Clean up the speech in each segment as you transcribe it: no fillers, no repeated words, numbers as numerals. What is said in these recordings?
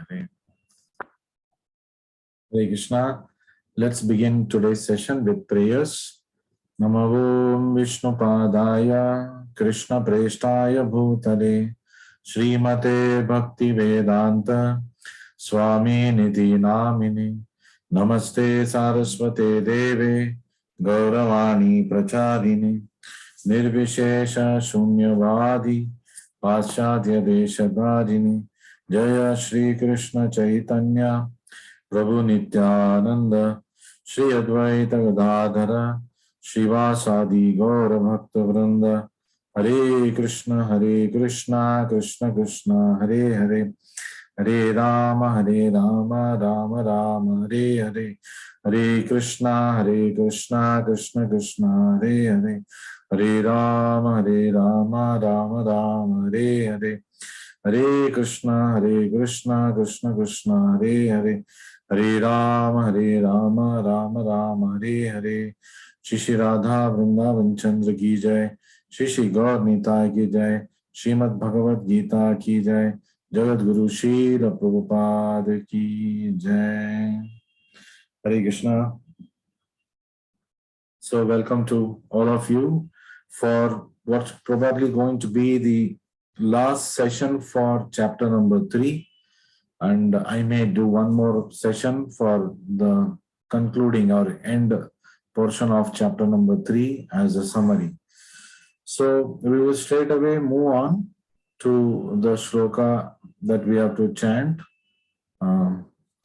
Hare. Hare Krishna. Let's begin today's session with prayers. Namo Vishnu Padaya Krishna Preshtaya Bhutale Srimate Bhakti Vedanta Swami Nidhi Namini Namaste Saraswate Deve Gauravani Pracharini Nirvishesha Shunyavadi Paschadya Deshabhajini Jaya Shri Krishna Chaitanya Prabhu Nityananda Shri Advaita Gadadhara Shivasadi Gaura Bhakta Vrinda Hare Krishna Krishna Krishna Hare Hare Hare Rama Rama Rama Hare Hare Hare Krishna Krishna Krishna Hare Hare Hare Rama Rama Rama Hare Hare Hare Krishna Krishna Krishna Hare Hare Hare Rama Rama Hare Hare Shri Radha Vrindavan Chandra ki jai, Shri Gaur Nitai ki jai, Srimad Bhagavad Gita ki jai, Jagat Guru Srila Prabhupada ki jai. Hare Krishna. So welcome to all of you for what's probably going to be the last session for chapter number 3. And I may do one more session for the concluding or end portion of chapter number 3 as a summary. So we will straight away move on to the shloka that we have to chant.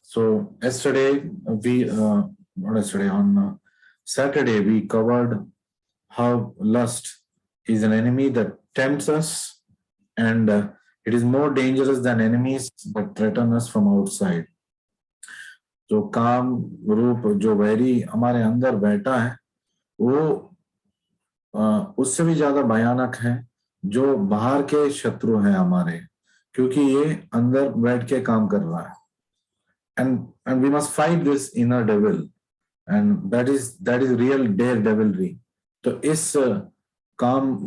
So yesterday, on Saturday, we covered how lust is an enemy that tempts us, and it is more dangerous than enemies that threaten us from outside. जो काम रूप जो vary हमारे अंदर बैठा है वो उससे भी ज्यादा भयानक है जो बाहर के शत्रु हैं हमारे, क्योंकि ये अंदर बैठ के काम कर रहा है. And we must fight this inner devil, and that is real daredevilry. तो इस काम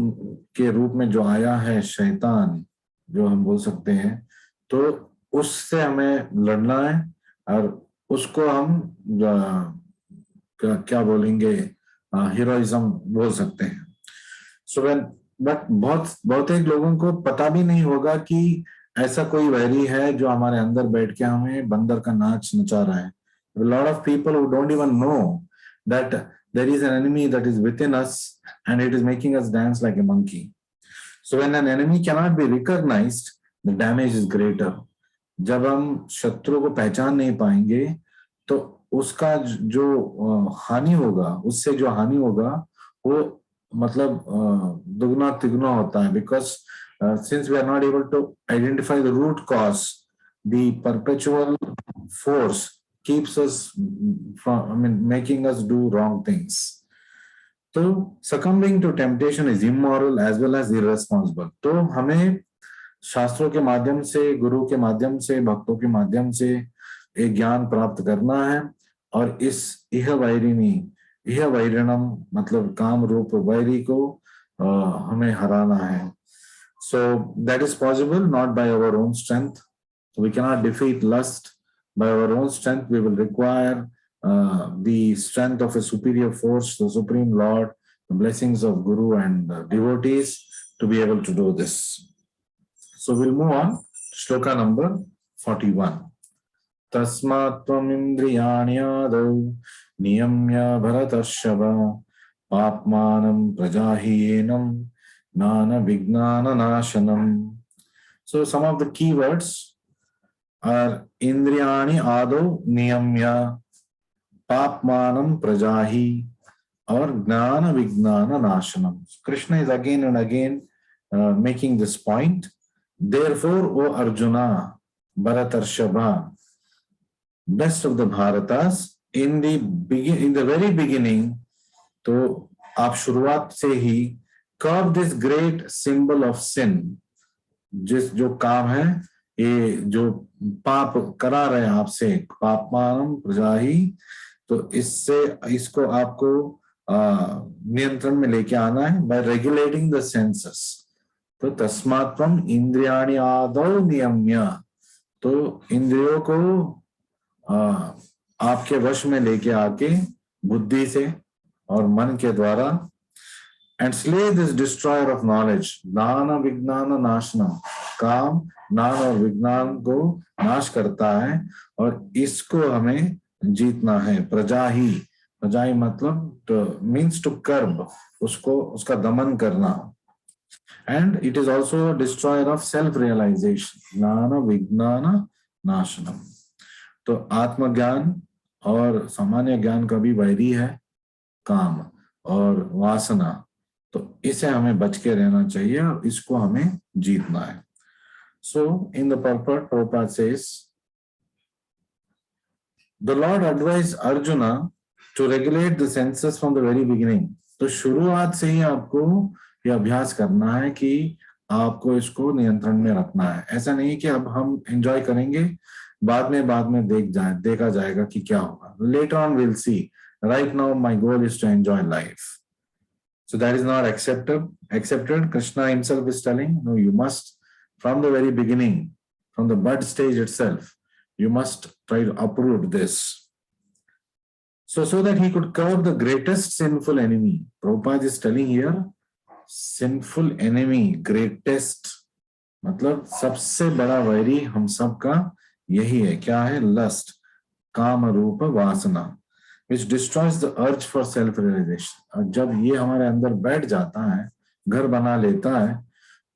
के रूप में जो आया है शैतान, जो हम बोल सकते हैं, तो उससे हमें लड़ना है और उसको हम क्या बोलेंगे, हीरोइज्म बोल सकते हैं. सो बट बहुत एक लोगों को पता भी नहीं होगा कि ऐसा कोई वैरी है जो हमारे अंदर बैठ के हमें बंदर का नाच नचा रहा है. A lot of people who don't even know that there is an enemy that is within us and it is making us dance like a monkey. So when an enemy cannot be recognized, the damage is greater. जब हम शत्रु को पहचान नहीं पाएंगे तो उसका जो हानि होगा, उससे जो हानि होगा वो मतलब दुगना तिगुना होता है. Because since we are not able to identify the root cause, the perpetual force keeps us from, making us do wrong things. So succumbing to temptation is immoral as well as irresponsible. तो हमें शास्त्रों के माध्यम से, गुरु के माध्यम से, भक्तों के माध्यम से एक ज्ञान प्राप्त करना है और इस इह वैरिणम मतलब काम रूप वैरी को हमें हराना है. So that is possible not by our own strength. We cannot defeat lust by our own strength. We will require the strength of a superior force, the Supreme Lord, the blessings of Guru and devotees to be able to do this. So we'll move on. Shloka number 41. Tasmat tvam indriyani adau niyamya bharatarshava papmanam prajahiyenam nana vignana nashanam. So some of the key words are indriyani adau niyamya papmanam prajahi or gnana vignana nashanam. Krishna is again and again making this point. Therefore, O Arjuna, Bharatarshava, best of the Bharatas, in the very beginning, तो आप शुरुआत से ही curb this great symbol of sin, जो काम है, ये जो पाप करा रहे हैं आपसे, पापमानम प्रजाहि, तो इसको आपको नियंत्रण में लेके आना है by regulating the senses. तो तस्मात् त्वम् इंद्रियाणि आदौ नियम्य, तो इंद्रियों को आपके वश में लेके आके बुद्धि से और मन के द्वारा, and slay this destroyer of knowledge, ज्ञान विज्ञान नाशनम, काम ज्ञान और विज्ञान को नाश करता है और इसको हमें जीतना है। प्रजा ही मतलब मीन्स टू कर्ब, उसको उसका दमन करना। And it is also destroyer of self realisation, ज्ञान विज्ञान नाशनम। तो आत्मज्ञान और सामान्य ज्ञान का भी वैरी है काम और वासना, तो इसे हमें बच के रहना चाहिए और इसको हमें जीतना है। So in the purport, Prabhupada says, the Lord advised Arjuna to regulate the senses from the very beginning. तो शुरुआत से ही आपको ये अभ्यास करना है कि आपको इसको नियंत्रण में रखना है। ऐसा नहीं कि अब हम एंजॉय करेंगे, बाद में देखा जाएगा कि क्या होगा। Later on we'll see. Right now my goal is to enjoy life. So that is not accepted. Krishna himself is telling, no, you must, from the very beginning, from the bud stage itself, you must try to uproot this. So that he could curb the greatest sinful enemy. Prabhupada is telling here, sinful enemy, greatest, मतलब सबसे बड़ा vary हम सबका यही है। क्या है? Lust, काम रूप वासना, which destroys the urge for self realization. और जब ये हमारे अंदर बैठ जाता है, घर बना लेता है,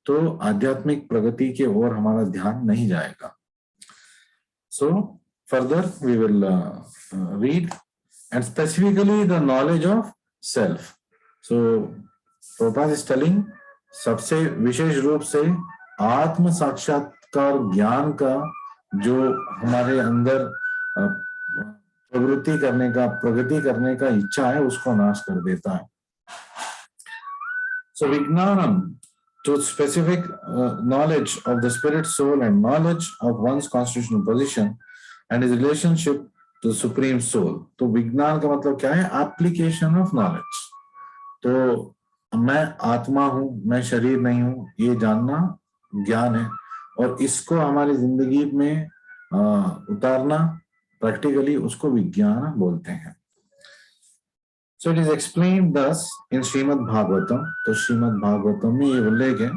तो आध्यात्मिक प्रगति के ओर हमारा ध्यान नहीं जाएगा। So further we will read, and specifically the knowledge of self. So Prabhupada is telling, सबसे विशेष रूप से आत्म साक्षात्कार ज्ञान का जो हमारे अंदर प्रगति करने का इच्छा है, उसको नाश कर देता है। So Vijnanam, to specific knowledge of the spirit soul and knowledge of one's constitutional position and his relationship to the supreme soul. तो विज्ञान का मतलब क्या है? Application of knowledge. तो मैं आत्मा हूं, मैं शरीर नहीं हूं, ये जानना ज्ञान है, और इसको हमारी जिंदगी में उतारना प्रैक्टिकली, उसको विज्ञान बोलते हैं। So it is explained thus in Srimad Bhagavatam. तो श्रीमद् भागवतम में ये उल्लेख है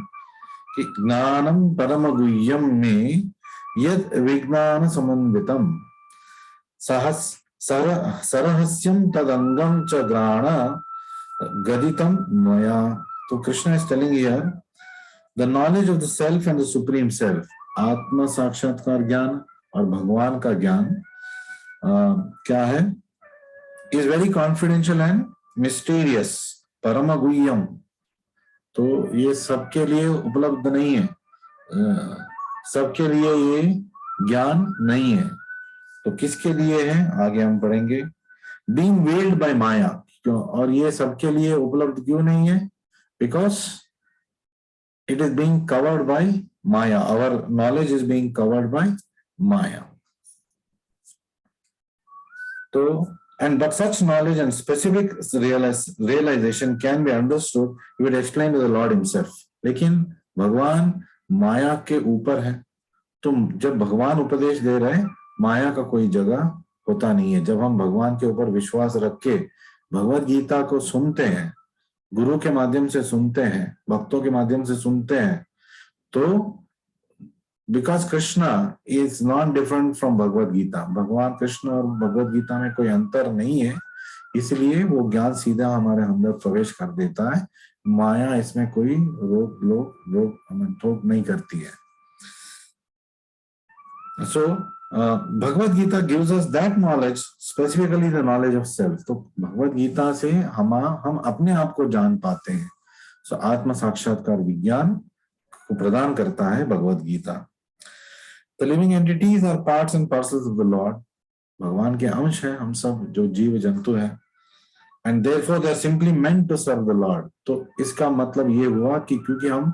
कि ज्ञानम परम गुह्यम में यद विज्ञान समन्वितम सरहस्यम तदंगम च ग्राण गदितम मया। तो Krishna is telling here, the knowledge of the self and the supreme self, आत्म साक्षात्कार ज्ञान और भगवान का ज्ञान क्या है? is very confidential and mysterious, परम गुह्यम। तो ये सबके लिए उपलब्ध नहीं है, सबके लिए ये ज्ञान नहीं है। तो किसके लिए है? आगे हम पढ़ेंगे। being veiled by माया, क्यों? और ये सबके लिए उपलब्ध क्यों नहीं है? because it is being covered by maya, our knowledge is being covered by maya. So, but such knowledge and specific realization can be understood, he would explain to the Lord himself. लेकिन भगवान माया के ऊपर है, तो जब भगवान उपदेश दे रहे हैं, माया का कोई जगह होता नहीं है। जब हम भगवान के ऊपर विश्वास रख के भगवद गीता को सुनते हैं, गुरु के माध्यम से सुनते हैं, भक्तों के माध्यम से सुनते हैं, तो because Krishna is not different from Bhagavad Gita, भगवान कृष्ण और भगवद गीता में कोई अंतर नहीं है, इसलिए वो ज्ञान सीधा हमारे अंदर प्रवेश कर देता है। माया इसमें कोई रोक नहीं करती है। So Bhagavad Gita gives us that knowledge, specifically the knowledge of self. तो भगवद गीता से हम अपने आप को जान पाते हैं। So आत्म साक्षात्कार विज्ञान को प्रदान करता है Bhagavad Gita. The living entities are parts and parcels of the Lord. भगवान के अंश है हम सब जो जीव जंतु है, and therefore they are simply meant to serve the Lord. तो इसका मतलब ये हुआ कि क्योंकि हम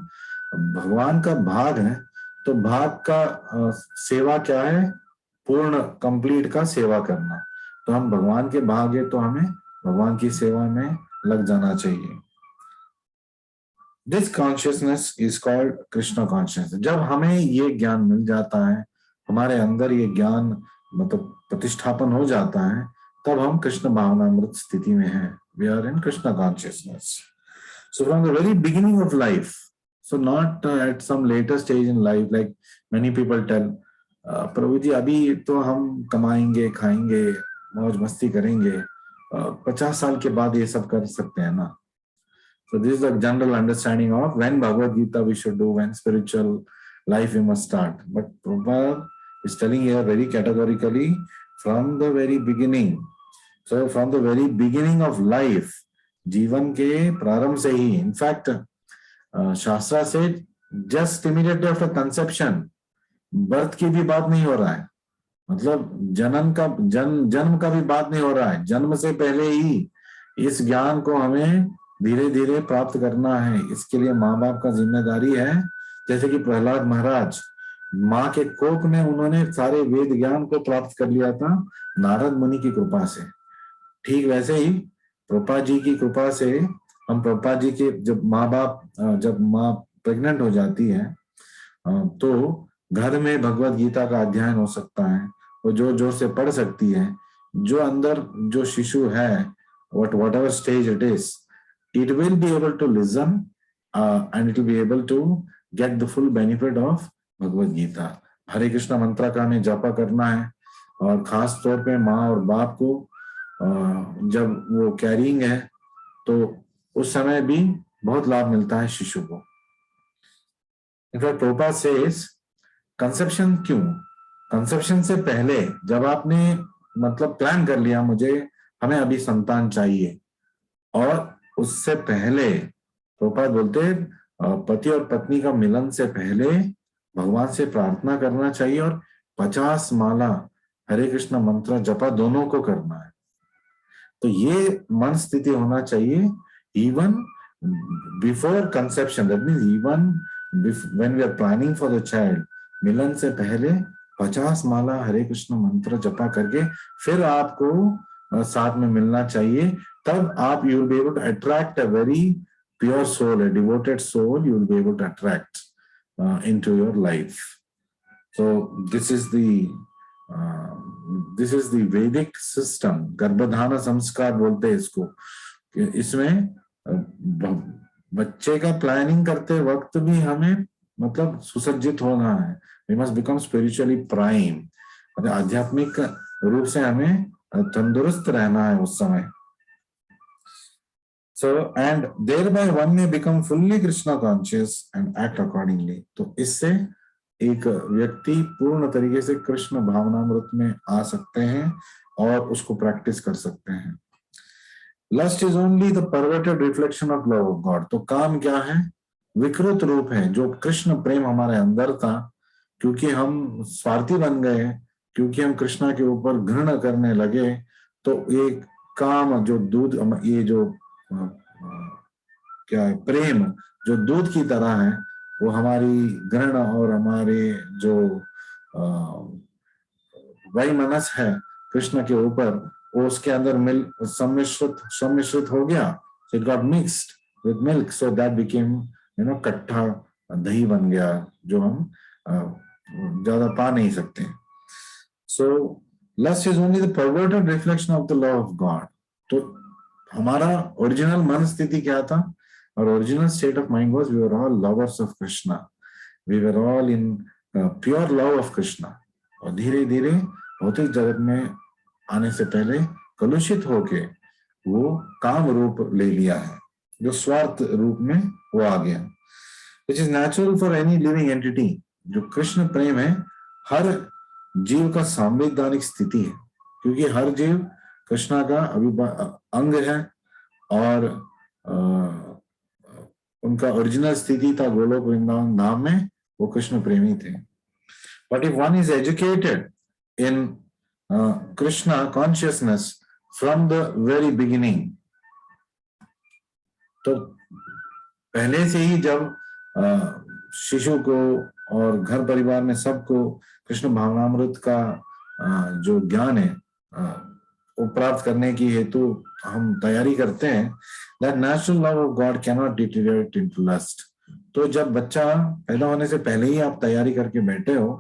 भगवान का भाग है, तो भाग का सेवा क्या है? पूर्ण कंप्लीट का सेवा करना। तो हम भगवान के भाग है, तो हमें भगवान की सेवा में लग जाना चाहिए। This consciousness is called Krishna consciousness. जब हमें ये ज्ञान मिल जाता है, हमारे अंदर ये ज्ञान मतलब प्रतिष्ठापन हो जाता है, तब हम कृष्ण भावनामृत स्थिति में हैं. We are in Krishna consciousness. So from the very beginning of life, so not at some later stage in life, like many people tell, प्रभु जी अभी तो हम कमाएंगे, खाएंगे, मौज मस्ती करेंगे, 50 साल के बाद ये सब कर सकते हैं ना. So this is the general understanding of when Bhagavad Gita we should do, when spiritual life we must start. But Prabhupada is telling here very categorically from the very beginning. So from the very beginning of life, जीवन के प्रारंभ से ही, in fact शास्त्रा से just immediately after conception, birth की भी बात नहीं हो रहा है, मतलब जन्म का भी बात नहीं हो रहा है. जन्म से पहले ही इस ज्ञान को हमें धीरे धीरे प्राप्त करना है. इसके लिए माँ बाप का जिम्मेदारी है. जैसे कि प्रहलाद महाराज माँ के कोख में उन्होंने सारे वेद ज्ञान को प्राप्त कर लिया था नारद मुनि की कृपा से. ठीक वैसे ही प्रभुपाद जी की कृपा से हम प्रभुपाद जी के जब माँ प्रेग्नेंट हो जाती है तो घर में भगवत गीता का अध्ययन हो सकता है, वो जोर जोर से पढ़ सकती है. जो अंदर जो शिशु है, whatever stage it is, it will be able to listen and it will be able to get the full benefit of Bhagavad Gita. हरे कृष्णा मंत्र का हमें जापा करना है, और खास तौर पे माँ और बाप को जब वो कैरिंग है तो उस समय भी बहुत लाभ मिलता है शिशु को. इनफैक्ट प्रभुपाद सेज कंसेप्शन क्यों, कंसेप्शन से पहले जब आपने मतलब प्लान कर लिया हमें अभी संतान चाहिए, और उससे पहले प्रभुपाद बोलते पति और पत्नी का मिलन से पहले भगवान से प्रार्थना करना चाहिए, और 50 माला हरे कृष्ण मंत्र जपा दोनों को करना है. तो ये मन स्थिति होना चाहिए even before conception. That means even when we are planning for the child, मिलन से पहले 50 माला हरे कृष्ण मंत्र जपा करके फिर आपको साथ में मिलना चाहिए. तब आप you will be able to attract a very pure soul, a devoted soul you will be able to attract into your life. So this is the Vedic system. गर्भधान संस्कार बोलते हैं इसको. इसमें बच्चे का प्लानिंग करते वक्त भी हमें मतलब सुसज्जित होना है. We must become spiritually prime. मतलब आध्यात्मिक रूप से हमें तंदुरुस्त रहना है उस समय. So and thereby one may become fully Krishna conscious and act accordingly. तो इससे एक व्यक्ति पूर्ण तरीके से कृष्ण भावनामृत में आ सकते हैं और उसको प्रैक्टिस कर सकते हैं. Lust is only the perverted reflection of love of God. तो काम क्या है, विकृत रूप है जो कृष्ण प्रेम हमारे अंदर था, क्योंकि हम स्वार्थी बन गए, क्योंकि हम कृष्णा के ऊपर घृणा करने लगे, तो ये काम जो दूध, ये जो क्या है, प्रेम जो दूध की तरह है, वो हमारी घृणा और हमारे जो वैमनस है कृष्ण के ऊपर, वो उसके अंदर सम्मिश्रित हो गया. So it got mixed with milk, so that became कट्ठा दही बन गया जो हम ज्यादा पा नहीं सकते. So lust is only the perverted reflection of the love of God. तो हमारा ओरिजिनल मन स्थिति क्या था? Our original state of mind was we were all lovers of Krishna. We were all in pure love of Krishna. और धीरे धीरे भौतिक जगत में आने से पहले कलुषित होके वो काम रूप ले लिया है, जो स्वार्थ रूप में वो आ गया. Which is natural for any living entity. जो कृष्ण प्रेम है हर जीव का संवैधानिक स्थिति है, क्योंकि हर जीव कृष्णा का अंग है, और उनका ओरिजिनल स्थिति था गोलोक वृंदावन धाम में, वो कृष्ण प्रेमी थे. But if one is educated in Krishna consciousness from the very beginning, तो पहले से ही जब शिशु को और घर परिवार में सबको कृष्ण भावनामृत का जो ज्ञान है वो प्राप्त करने की हेतु हम तैयारी करते हैं, that natural love of God cannot deteriorate into lust. तो जब बच्चा पैदा होने से पहले ही आप तैयारी करके बैठे हो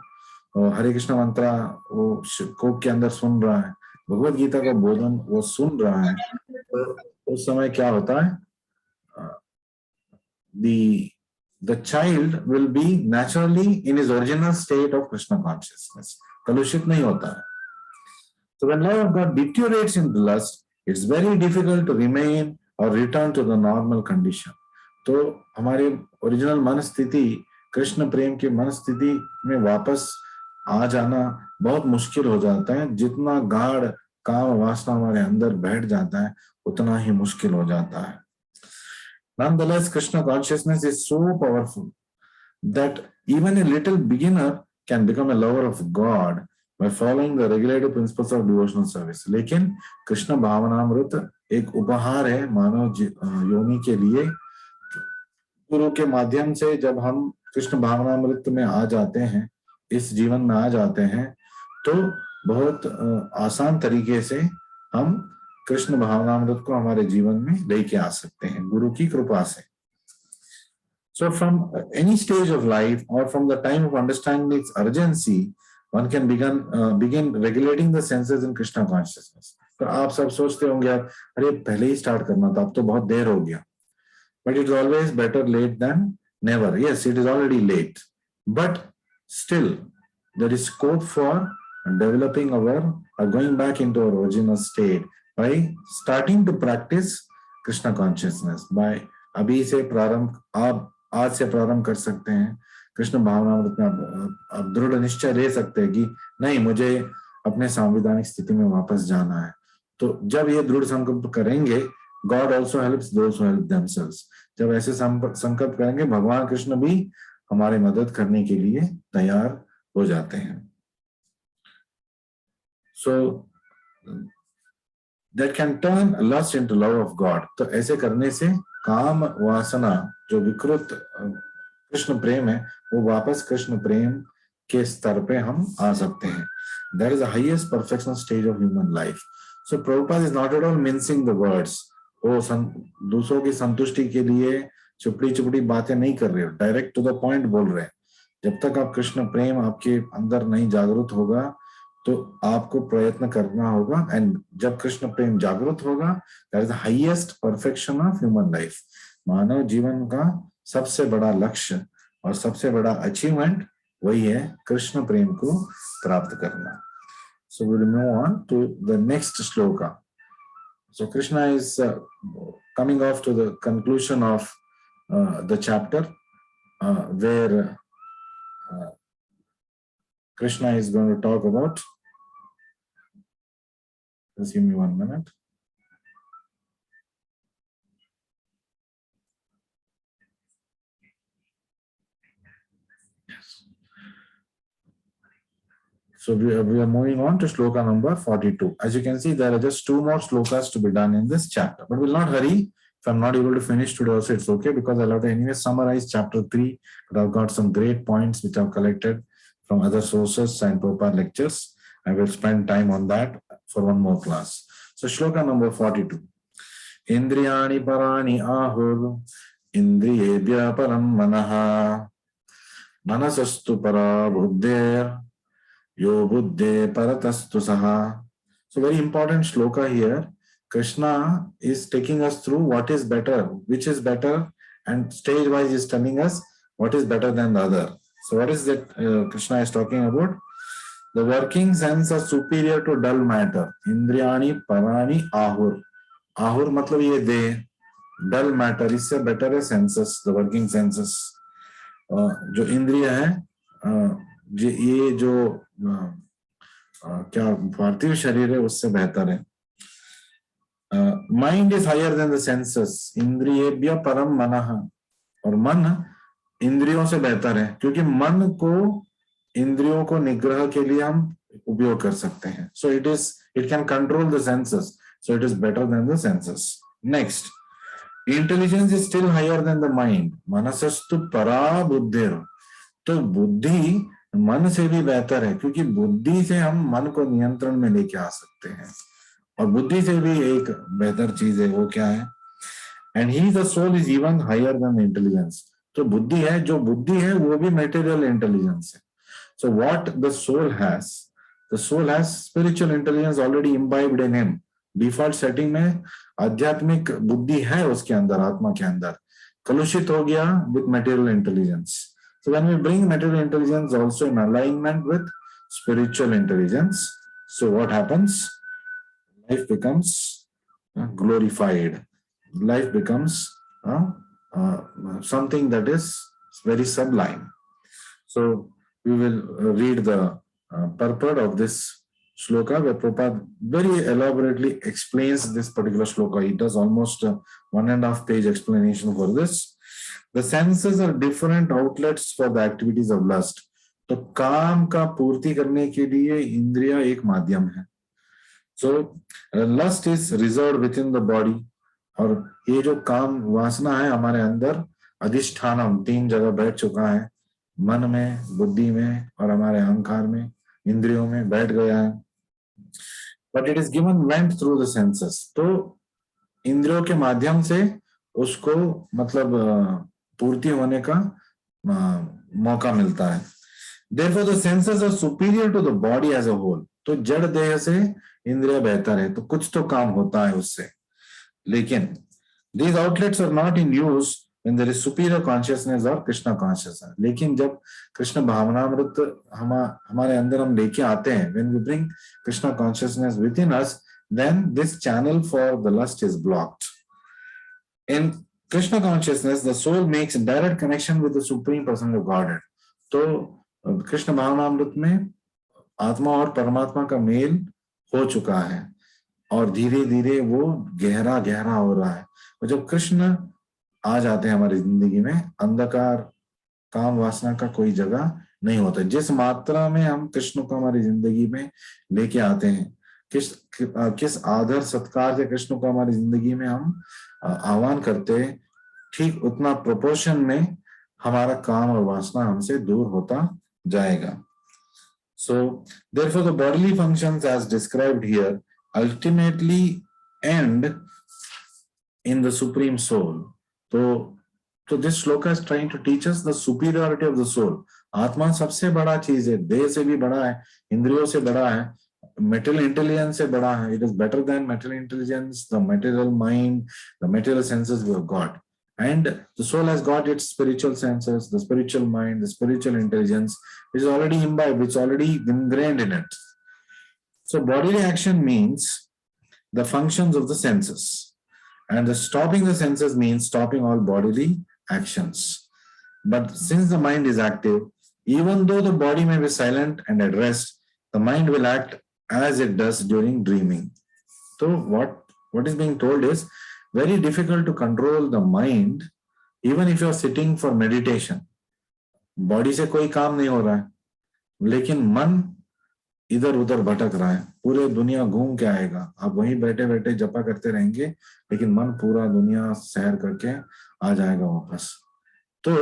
और हरे कृष्ण मंत्रा वो कोक के अंदर सुन रहा है, भगवत गीता का बोधन वो सुन रहा है, तो उस समय क्या होता है, the child will be naturally in his original state of Krishna consciousness, कलुषित नहीं होता है. So when love of God deteriorates into lust, it's very difficult to remain or return to the normal condition. तो हमारी original मन स्थिति, कृष्ण प्रेम की मन स्थिति में वापस आ जाना बहुत मुश्किल हो जाता है. जितना गाढ़ काम वासना हमारे अंदर बैठ जाता है उतना ही मुश्किल हो जाता है. Nonetheless, Krishna consciousness is so powerful that even a little beginner can become a lover of God by following the regulative principles of devotional service. लेकिन कृष्ण भावनामृत एक उपहार है मानव योनि के लिए. गुरु के माध्यम से जब हम कृष्ण भावनामृत में आ जाते हैं, इस जीवन में आ जाते हैं, तो बहुत आसान तरीके से हम कृष्ण भावनामृत को हमारे जीवन में लेके आ सकते हैं गुरु की कृपा से. So from any stage of life or from the time of understanding its urgency, one can begin regulating the senses in Krishna consciousness. तो आप सब सोचते होंगे यार, अरे पहले ही स्टार्ट करना था, अब तो बहुत देर हो गया. But it's always better late than never. Yes, it is already late, but still there is scope for developing or going back into our original state by starting to practice Krishna consciousness. By अभी से प्रारंभ, आप आज से प्रारंभ कर सकते हैं कृष्ण भावनामृत में. आप दृढ़ निश्चय ले सकते हैं कि नहीं, मुझे अपने सांविधानिक स्थिति में वापस जाना है. तो जब ये दृढ़ संकल्प करेंगे, God also helps those who help themselves. जब ऐसे संकल्प करेंगे, भगवान कृष्ण भी हमारी मदद करने के लिए तैयार हो जाते हैं. So that can turn lust into love of God. तो ऐसे करने से काम वासना जो विकृत कृष्ण प्रेम है वो वापस कृष्ण प्रेम के स्तर पे हम आ सकते हैं. That is the highest perfection stage of human life. So Prabhupada is not at all mincing the words. वो दूसरों की संतुष्टि के लिए चुपड़ी चुपड़ी बातें नहीं कर रहे हो, डायरेक्ट टू द पॉइंट बोल रहे हैं. जब तक आप कृष्ण प्रेम आपके अंदर नहीं जागृत होगा तो आपको प्रयत्न करना होगा. एंड जब कृष्ण प्रेम जागृत होगा, that is the highest perfection of human life. मानव जीवन का सबसे बड़ा लक्ष्य और सबसे बड़ा अचीवमेंट वही है कृष्ण प्रेम को प्राप्त करना. So we will move on to the next shloka. So Krishna is coming off to the conclusion of the chapter where Krishna is going to talk about. Just give me 1 minute. So we are moving on to shloka number 42. As you can see, there are just 2 more shlokas to be done in this chapter, but we'll not hurry. If I'm not able to finish today also, it's okay, because I'll have to anyway summarize chapter 3, but I've got some great points which I've collected from other sources and Prabhupada lectures. I will spend time on that for one more class. So shloka number 42. Indriyani parani ahur indriyebhya param manaha manasastu para buddher Yo buddhe paratastu saha. So very important shloka here. Krishna is taking us through what is better, which is better, and stage wise is telling us what is better than the other. So what is that Krishna is talking about? The working sense are superior to dull matter. Indriyani parani ahur. Ahur matlab ye de. Dull matter इससे better है senses, the working senses. जो इंद्रिय है, ये जो क्या पार्थिव शरीर है उससे बेहतर है. Mind is higher than the senses. इंद्रियेभ्य परम मनः. और मन इंद्रियों से बेहतर है, क्योंकि मन को इंद्रियों को निग्रह के लिए हम उपयोग कर सकते हैं. So it can control the senses, so it is better than the senses. Next, intelligence is still higher than the mind. मनसस्तु परा बुद्धिर. तो बुद्धि मन से भी बेहतर है, क्योंकि बुद्धि से हम मन को नियंत्रण में लेके आ सकते हैं. और बुद्धि से भी एक बेहतर चीज है, वो क्या है? And he the soul is even higher than intelligence. तो बुद्धि है, जो बुद्धि है वो भी मटेरियल इंटेलिजेंस है. So what the soul has spiritual intelligence already imbibed in him. Default setting में आध्यात्मिक बुद्धि है उसके अंदर, आत्मा के अंदर, कलुषित हो गया with material intelligence. So when we bring material intelligence also in alignment with spiritual intelligence, so what happens? Life becomes glorified. Life becomes something that is very sublime. So we will read the purport of this shloka, where Prabhupada very elaborately explains this particular shloka. He does almost 1.5 page explanation for this. The senses are different outlets for the activities of lust. तो काम का पूर्ति करने के लिए इंद्रिया एक माध्यम है. So lust is reserved within the body. और ये जो काम वासना है हमारे अंदर अधिष्ठानम 3 जगह बैठ चुका है, मन में, बुद्धि में और हमारे अहंकार में, इंद्रियों में बैठ गया है. But it is given vent through the senses. तो इंद्रियों के माध्यम से उसको मतलब पूर्ति होने का मौका मिलता है. Therefore the senses are superior to the body as a whole. तो जड़ देह से इंद्रिय बेहतर है, तो कुछ तो काम होता है उससे. लेकिन these outlets are not in use when there is superior consciousness or Krishna consciousness. लेकिन जब कृष्ण भावनामृत हमारे अंदर हम लेके आते हैं, when we bring Krishna consciousness within us, then this channel for the lust is blocked. In Krishna consciousness, the soul makes direct connection with the Supreme Person of Godhead. तो कृष्ण भावनामृत में आत्मा और परमात्मा का मेल हो चुका है और धीरे धीरे वो गहरा गहरा हो रहा है. और जब कृष्ण आ जाते हैं हमारी जिंदगी में, अंधकार काम वासना का कोई जगह नहीं होता. जिस मात्रा में हम कृष्ण को हमारी जिंदगी में लेके आते हैं, किस आदर सत्कार से कृष्ण को हमारी जिंदगी में हम आह्वान करते हैं, ठीक उतना प्रोपोर्शन में हमारा काम और वासना हमसे दूर होता जाएगा. So therefore the bodily functions as described here ultimately end in the supreme soul. So this shloka is trying to teach us the superiority of the soul. आत्मा सबसे बड़ा चीज है, देह से भी बड़ा है, इंद्रियों से बड़ा है, material intelligence से बड़ा है. It is better than material intelligence, the material mind, the material senses we have got. And the soul has got its spiritual senses, the spiritual mind, the spiritual intelligence, which is already imbibed, which is already ingrained in it. So bodily action means the functions of the senses. And the stopping the senses means stopping all bodily actions. But since the mind is active, even though the body may be silent and at rest, the mind will act as it does during dreaming. So what is being told is, very difficult to control the mind even if you are sitting for meditation. Body से कोई काम नहीं हो रहा है, लेकिन मन इधर उधर भटक रहा है, पूरे दुनिया घूम के आएगा. आप वहीं बैठे बैठे जपा करते रहेंगे, लेकिन मन पूरा दुनिया सैर करके आ जाएगा वापस. तो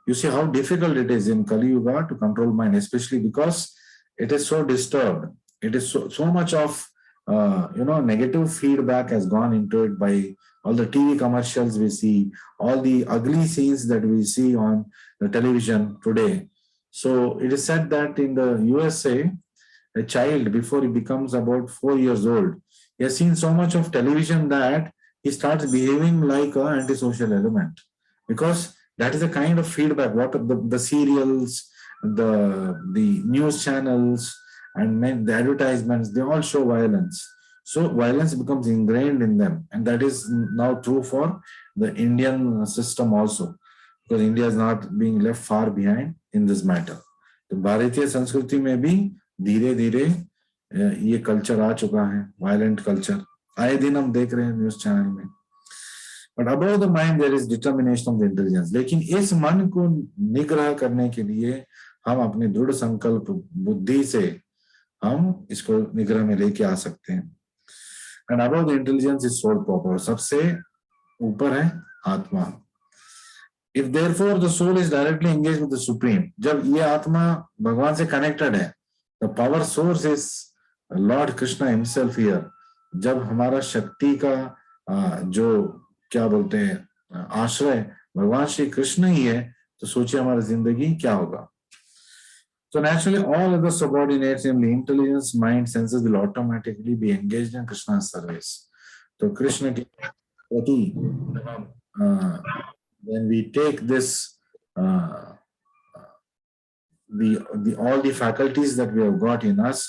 you see how difficult it is in Kali Yuga to control mind, especially because it is so disturbed. It is so much of negative feedback has gone into it by all the TV commercials we see, all the ugly scenes that we see on the television today. So it is said that in the USA, a child, before he becomes about 4 years old, he has seen so much of television that he starts behaving like an antisocial element, because that is the kind of feedback. What the serials, the news channels, and the advertisements, they all show violence. So violence becomes ingrained in them, and that is now true for the Indian system also, because India is not being left far behind in this matter. तो भारतीय संस्कृति में भी धीरे धीरे ये culture आ चुका है, वायलेंट कल्चर. आए दिन हम देख रहे हैं न्यूज चैनल में. But above the mind there is determination of the intelligence. लेकिन इस मन को निग्रह करने के लिए हम अपनी दृढ़ संकल्प बुद्धि से हम इसको निग्रह में लेके आ सकते हैं. And above the intelligence is soul proper. सबसे ऊपर है आत्मा. If therefore the soul is directly engaged with the supreme, जब ये आत्मा भगवान से connected है, the power source is Lord Krishna himself here. जब हमारा शक्ति का जो क्या बोलते हैं आश्रय भगवान श्री कृष्ण ही है, तो सोचिए हमारी जिंदगी क्या होगा. So naturally, all other subordinates, namely intelligence, mind, senses, will automatically be engaged in Krishna's service. So Krishna के प्रति when we take this the all the faculties that we have got in us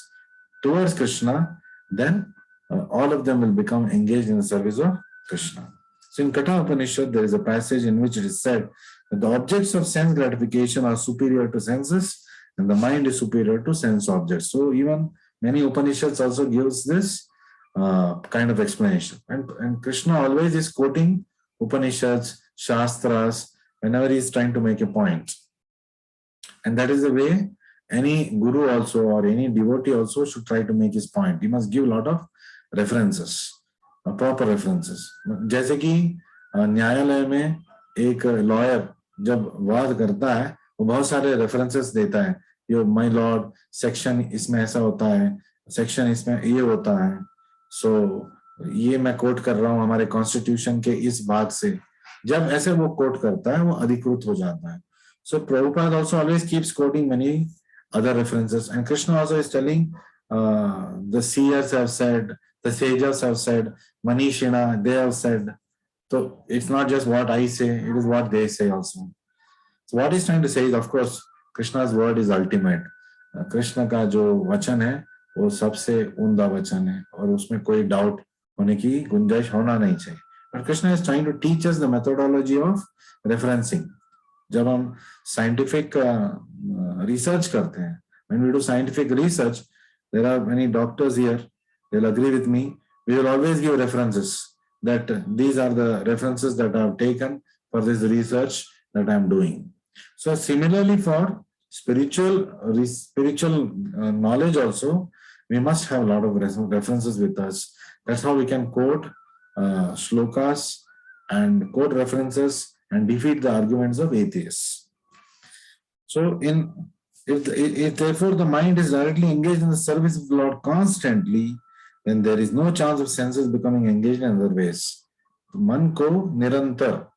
towards Krishna, then all of them will become engaged in the service of Krishna. So in Katha Upanishad, there is a passage in which it is said that the objects of sense gratification are superior to senses, and the mind is superior to sense objects. So even many Upanishads also gives this kind of explanation. And Krishna always is quoting Upanishads, Shastras, whenever he is trying to make a point. And that is the way any guru also or any devotee also should try to make his point. He must give a lot of references, proper references. जैसे कि न्यायालय में एक lawyer जब वाद करता है वो बहुत सारे रेफरेंसेस देता है. यो माय लॉर्ड, सेक्शन इसमें ऐसा होता है, सेक्शन इसमें ये होता है, सो ये मैं कोट कर रहा हूँ हमारे कॉन्स्टिट्यूशन के इस भाग से. जब ऐसे वो कोट करता है वो अधिकृत हो जाता है. So Prabhupada also always keeps quoting many other references, and Krishna also is telling the seers have said, the sages have said, Manishina, they have said. So it's not just what I say, it is what they say also. So what he's trying to say is, of course, Krishna's word is ultimate. Krishna का जो वचन है वो सबसे उम्दा वचन है और उसमें कोई डाउट होने की गुंजाइश होना नहीं चाहिए. But Krishna is trying to teach us the methodology of referencing. जब हम साइंटिफिक रिसर्च करते हैं, when we do scientific research, there are many doctors here, they'll agree with me, we will always give references that these are the references that I have taken for this research that I am doing. So similarly for spiritual knowledge also, we must have a lot of references with us. That's how we can quote shlokas and quote references and defeat the arguments of atheists. So if therefore the mind is directly engaged in the service of the Lord constantly, then there is no chance of senses becoming engaged in other ways. तो मन को निरंतर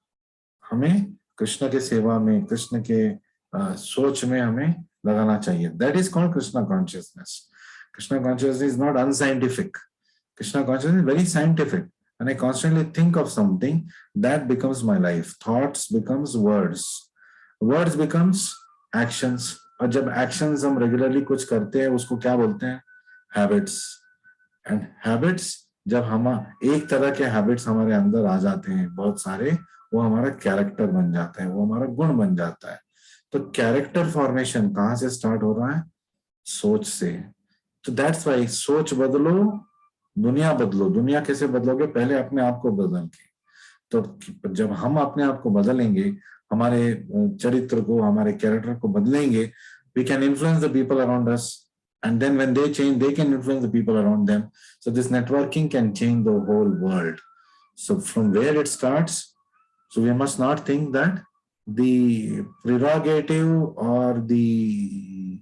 हमें कृष्ण के सेवा में, कृष्ण के सोच में हमें लगाना चाहिए. That is called Krishna consciousness. Krishna consciousness is not unscientific. Krishna consciousness is very scientific. When I constantly think of something, that becomes my life. Thoughts becomes words. Words becomes actions. और जब actions हम regularly कुछ करते हैं, उसको क्या बोलते हैं? Habits. And habits, जब हम एक तरह के habits हमारे अंदर आ जाते हैं, बहुत सारे, वो हमारा character बन जाता है, वो हमारा गुण बन जाता है. तो character formation कहाँ से start हो रहा है? सोच से. तो that's why सोच बदलो, दुनिया बदलो. दुनिया कैसे बदलोगे? पहले अपने आप को बदल के. तो जब हम अपने आप को बदलेंगे, हमारे चरित्र को, हमारे कैरेक्टर को बदलेंगे, we can influence the people around us, and then when they change, they can influence the people around them. So this networking can change the whole world. So from where it starts, so we must not think that the prerogative or the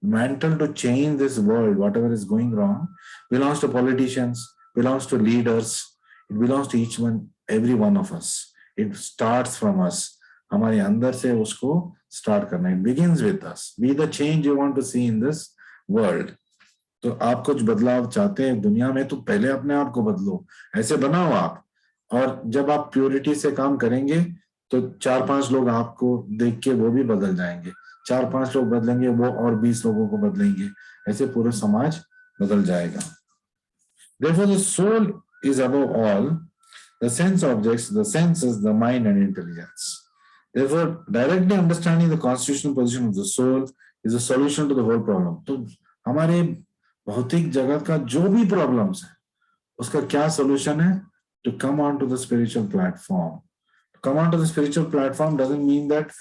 mantle to change this world, whatever is going wrong, belongs to politicians, belongs to leaders, it belongs to each one, every one of us. It starts from us. हमारे अंदर से उसको start करना. It begins with us. Be the change you want to see in this world. तो आप कुछ बदलाव चाहते हैं दुनिया में, तो पहले अपने आप को बदलो. ऐसे बनाओ आप. और जब आप प्योरिटी से काम करेंगे, तो 4-5 लोग आपको देख के वो भी बदल जाएंगे. 4-5 लोग बदलेंगे, वो और 20 लोगों को बदलेंगे. ऐसे पूरा समाज बदल जाएगा. Therefore, the soul is above all the sense objects, the senses, the mind, and intelligence. Therefore, directly understanding the constitutional position of the soul is a solution to the whole problem. तो हमारे भौतिक जगत का जो भी problems है, उसका क्या solution है? To come onto the spiritual platform. To come onto the spiritual platform doesn't mean that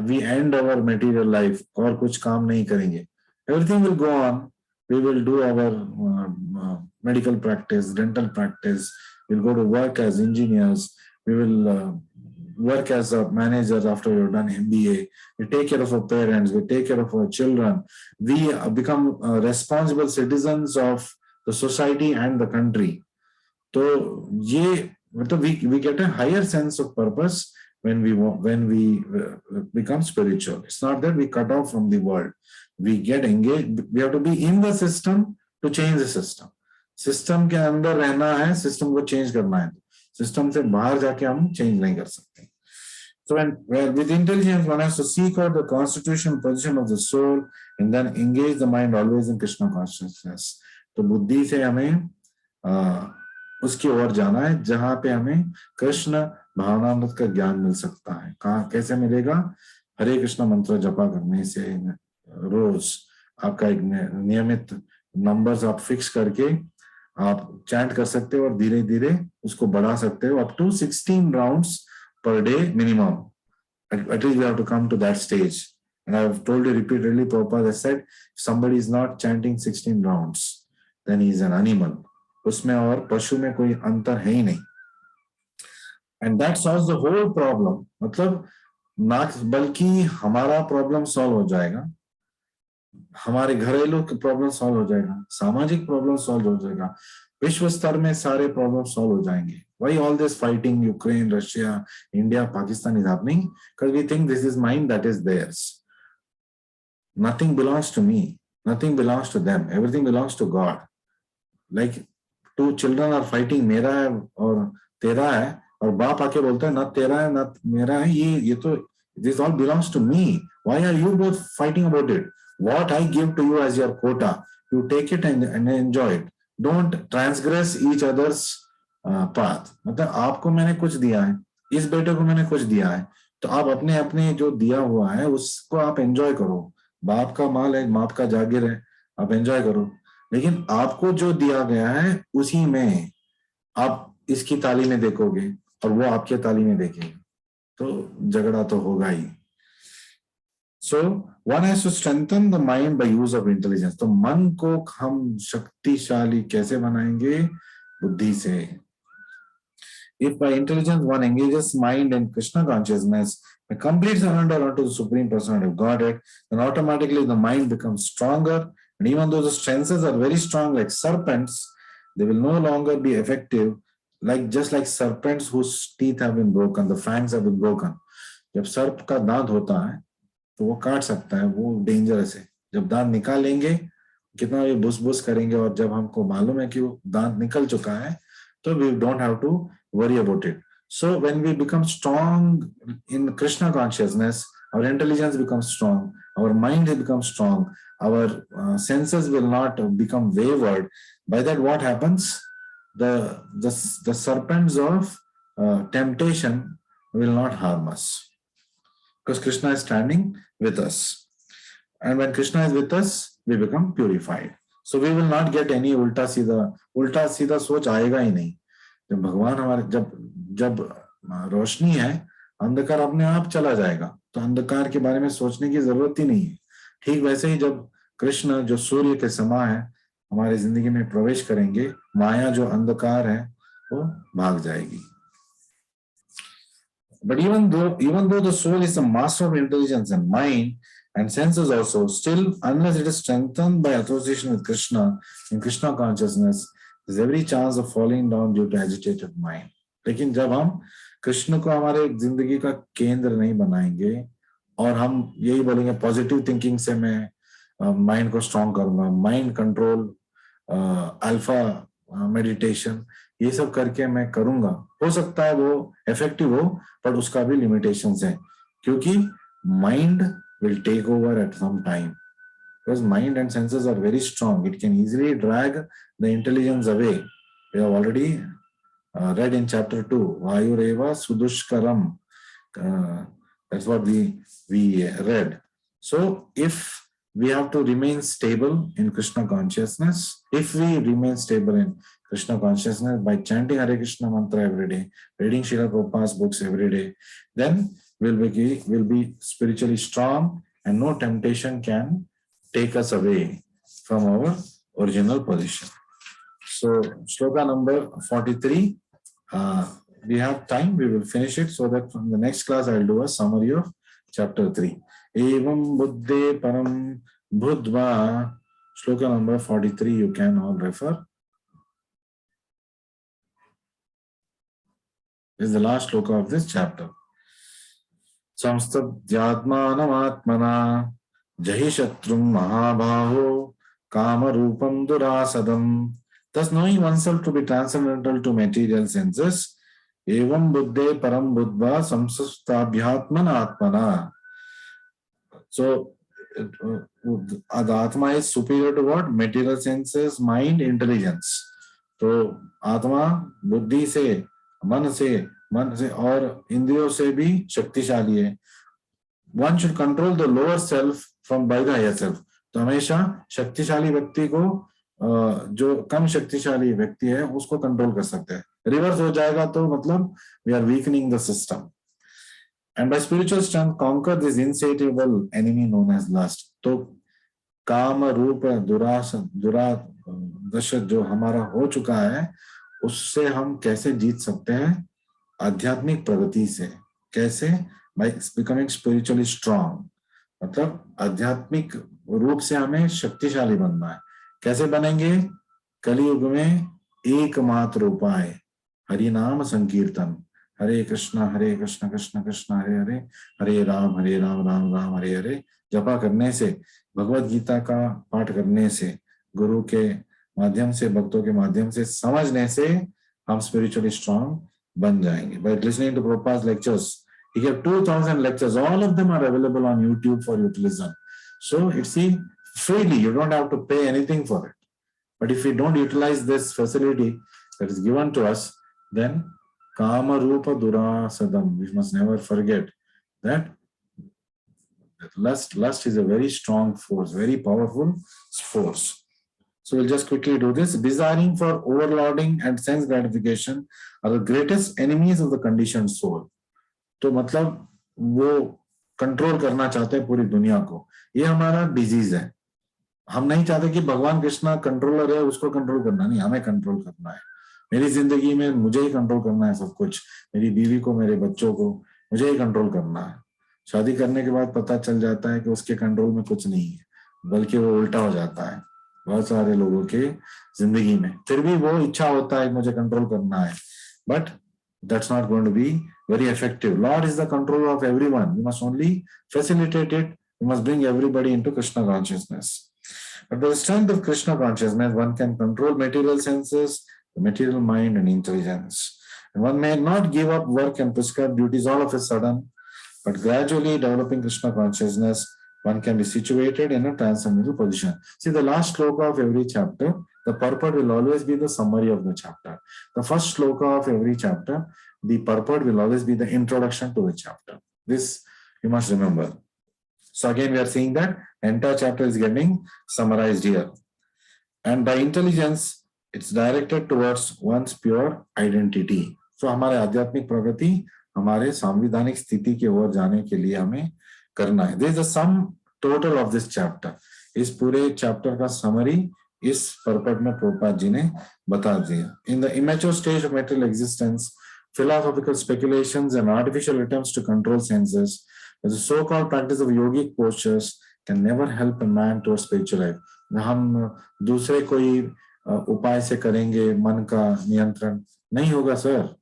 we end our material life और कुछ काम नहीं करेंगे. Everything will go on. We will do our medical practice, dental practice. We'll go to work as engineers. We will work as a manager after we've done MBA. We take care of our parents. We take care of our children. We become responsible citizens of the society and the country. So we get a higher sense of purpose when we become spiritual. It's not that we cut off from the world. we get engaged, we have to be in the system to change the system. System के अंदर रहना है, system को change करना है, system से बाहर जाके हम चेंज नहीं कर सकते. So with intelligence, one has to seek out the constitution position of the soul and then engage the mind always in Krishna consciousness. तो बुद्धि से हमें उसकी ओर जाना है जहां पे हमें कृष्ण भावनामृत का ज्ञान मिल सकता है. कहाँ कैसे मिलेगा? हरे कृष्ण मंत्र जपा करने से. रोज आपका एक नियमित नंबर्स आप फिक्स करके आप चैंट कर सकते हो और धीरे धीरे उसको बढ़ा सकते हो up to 16 rounds per day minimum. At least we have to come to that stage. And I've told you repeatedly, Prabhupada has said, if somebody is not chanting 16 rounds, then he is an animal. उसमें और पशु में कोई अंतर है ही नहीं. And that solves the whole problem. मतलब ना बल्कि हमारा प्रॉब्लम सॉल्व हो जाएगा, हमारे घरेलू प्रॉब्लम सॉल्व हो जाएगा, सामाजिक प्रॉब्लम सॉल्व हो जाएगा, विश्व स्तर में सारे प्रॉब्लम सॉल्व हो जाएंगे. Why all this fighting, Ukraine, Russia, India, Pakistan is happening? Because we think this is mine, that is theirs. Nothing belongs to me, nothing belongs to them, everything belongs to God. Like two children are fighting, मेरा है और तेरा है, और बाप आके बोलता है ना तेरा है ना मेरा है, ये तो this all belongs to me. Why are you both fighting about it? What I give to you as your quota, you take it and enjoy it. Don't transgress each other's path. मतलब आपको मैंने कुछ दिया है, इस बेटे को मैंने कुछ दिया है, तो आप अपने अपने जो दिया हुआ है उसको आप एंजॉय करो. बाप का माल है, बाप का जागीर है, आप एंजॉय करो. लेकिन आपको जो दिया गया है उसी में आप इसकी ताली में देखोगे और वो आपके ताली में देखेगा, तो झगड़ा तो होगा ही. So one has to strengthen the mind by use of intelligence. तो मन को हम शक्तिशाली कैसे बनाएंगे? बुद्धि से. If by intelligence one engages mind in Krishna consciousness, a complete surrender unto the Supreme Personality of Godhead, then automatically the mind becomes stronger. And even though the senses are very strong like serpents, they will no longer be effective, like just like serpents whose teeth have been broken, the fangs have been broken. जब सर्प का दांत होता है तो वो काट सकता है, वो डेंजरस है. जब दांत निकाल लेंगे, कितना भी बुस बुस करेंगे, और जब हमको मालूम है कि वो दांत निकल चुका है, तो we don't have to worry about it. So when we become strong in Krishna consciousness, our intelligence becomes strong, our mind becomes strong, our senses will not become wavered. By that, what happens? The serpents of temptation will not harm us, because Krishna is standing with us. And when Krishna is with us, we become purified. So we will not get any ulta सीधा सोच आएगा ही नहीं. जब भगवान हमारे जब रोशनी है, अंधकार अपने आप चला जाएगा, तो अंधकार के बारे में सोचने की जरूरत ही नहीं है. ठीक वैसे ही जब कृष्ण जो सूर्य के समान है हमारी जिंदगी में प्रवेश करेंगे, माया जो अंधकार है वो भाग जाएगी. But even though the soul is the master of intelligence and mind and senses also, still unless it is strengthened by association with Krishna in Krishna consciousness, there's every chance of falling down due to agitated mind. लेकिन जब हम कृष्ण को हमारे जिंदगी का केंद्र नहीं बनाएंगे और हम यही बोलेंगे पॉजिटिव थिंकिंग से मैं माइंड को स्ट्रॉन्ग करूंगा, माइंड कंट्रोल, अल्फा मेडिटेशन, ये सब करके मैं करूंगा, हो सकता है वो इफेक्टिव हो, पर उसका भी लिमिटेशंस है, क्योंकि mind will take over at some time. Because mind and senses are very strong, it can easily drag the intelligence away. We have already read in chapter 2, Vayureva Sudushkaram. That's what we read. So if we have to remain stable in Krishna consciousness, if we remain stable in Krishna consciousness by chanting Hare Krishna mantra every day, reading Srila Prabhupada's books every day, then we'll be spiritually strong and no temptation can take us away from our original position. So, shloka number 43, we have time, we will finish it, so that from the next class I will do a summary of chapter 3. Evam buddhe param buddhva, shloka number 43, you can all refer. This is the last shloka of this chapter. Samstadhyatmanam atmana जहि शत्रुं महाबाहो काम रूपम दुरासदम. Thus, knowing oneself to be transcendental to material senses, evam buddhe param buddha samsastabhyatman atmana. So, the Atma is superior to what? Material senses, mind, intelligence. तो आत्मा बुद्धि से, मन से और इंद्रियों से भी शक्तिशाली है. One should control the lower self from by the higher self. तो हमेशा शक्तिशाली व्यक्ति को जो कम शक्तिशाली व्यक्ति है उसको कंट्रोल कर सकते हैं. रिवर्स हो जाएगा तो मतलब we are weakening the system. And by spiritual strength conquer this insatiable enemy known as lust. तो काम रूप दुरादश जो हमारा हो चुका है उससे हम कैसे जीत सकते हैं? आध्यात्मिक प्रगति से. कैसे? By becoming spiritually strong. मतलब आध्यात्मिक रूप से हमें शक्तिशाली बनना है. कैसे बनेंगे? कलियुग में एकमात्र उपाय हरि नाम संकीर्तन. हरे कृष्ण कृष्ण कृष्ण हरे हरे, हरे राम राम राम हरे हरे जपा करने से, भगवत गीता का पाठ करने से, गुरु के माध्यम से, भक्तों के माध्यम से समझने से हम स्पिरिचुअली स्ट्रांग बन जाएंगे. By listening to Prabhupada's lectures, he gave 2000 lectures. All of them are available on YouTube for you to listen. So it's freely. You don't have to pay anything for it. But if we don't utilize this facility that is given to us, then Kama Rupa Durasadam. We must never forget that lust is a very strong force, very powerful force. So we'll just quickly do this. Desiring for overloading and sense gratification are the greatest enemies of the conditioned soul. तो मतलब वो control करना चाहते हैं पूरी दुनिया को. ये हमारा डिजीज है. हम नहीं चाहते कि भगवान कृष्णा कंट्रोलर है, उसको कंट्रोल करना नहीं, हमें कंट्रोल करना है. मेरी जिंदगी में मुझे ही कंट्रोल करना है सब कुछ. मेरी बीवी को, मेरे बच्चों को मुझे ही कंट्रोल करना है. शादी करने के बाद पता चल जाता है कि उसके कंट्रोल में कुछ नहीं है, बल्कि वो उल्टा हो जाता है बहुत सारे लोगों के जिंदगी में. फिर भी वो इच्छा होता है मुझे कंट्रोल करना है, but that's not going to be very effective. Lord is the controller of everyone. We must only facilitate it. We must bring everybody into Krishna consciousness. But by the strength of Krishna consciousness, one can control material senses, the material mind and intelligence. And one may not give up work and prescribed duties all of a sudden, but gradually developing Krishna consciousness, one can be situated in a transcendental position. See, the last sloka of every chapter, the purport will always be the summary of the chapter. The first sloka of every chapter, the purport will always be the introduction to the chapter. This you must remember. So again, we are seeing that entire chapter is getting summarized here. And by intelligence, it's directed towards one's pure identity. So हमारे आध्यात्मिक प्रगति, हमारे संविधानिक स्थिति की ओर जाने के लिए हमें करना है. There is a sum total of this chapter. इस पूरे चैप्टर का समरी इस पर्पट में प्रभुपाद जी ने बता दिया. In the immature stage of material existence, philosophical speculations and artificial attempts to control senses, the so-called practice of yogic postures can never help a man towards spiritual life. हम दूसरे कोई उपाय से करेंगे मन का नियंत्रण, नहीं होगा सर.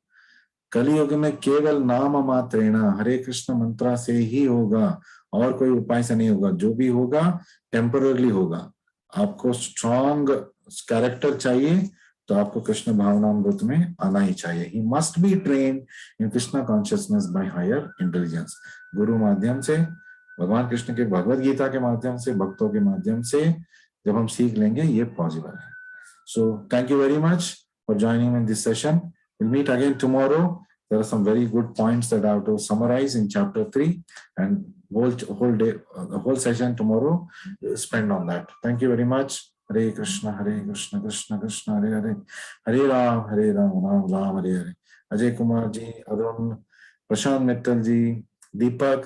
कलियुग में केवल नाम मात्रेण हरे कृष्ण मंत्र से ही होगा, और कोई उपाय से नहीं होगा. जो भी होगा टेम्पररी होगा. आपको स्ट्रॉन्ग कैरेक्टर चाहिए तो आपको कृष्ण भावनामृत में आना ही चाहिए. He must be trained in Krishna consciousness by higher intelligence. गुरु माध्यम से, भगवान कृष्ण के भगवत गीता के माध्यम से, भक्तों के माध्यम से जब हम सीख लेंगे ये पॉसिबल है. So thank you very much for joining in this session. We'll meet again tomorrow. There are some very good points that I have to summarize in chapter 3, and whole day, the whole session tomorrow spend on that. Thank you very much. Hare Krishna Krishna Krishna Hare Hare, Hare Ram Ram Ram Hare Hare. Ajay Kumar ji, Arun, Prashant Mittal ji, Deepak,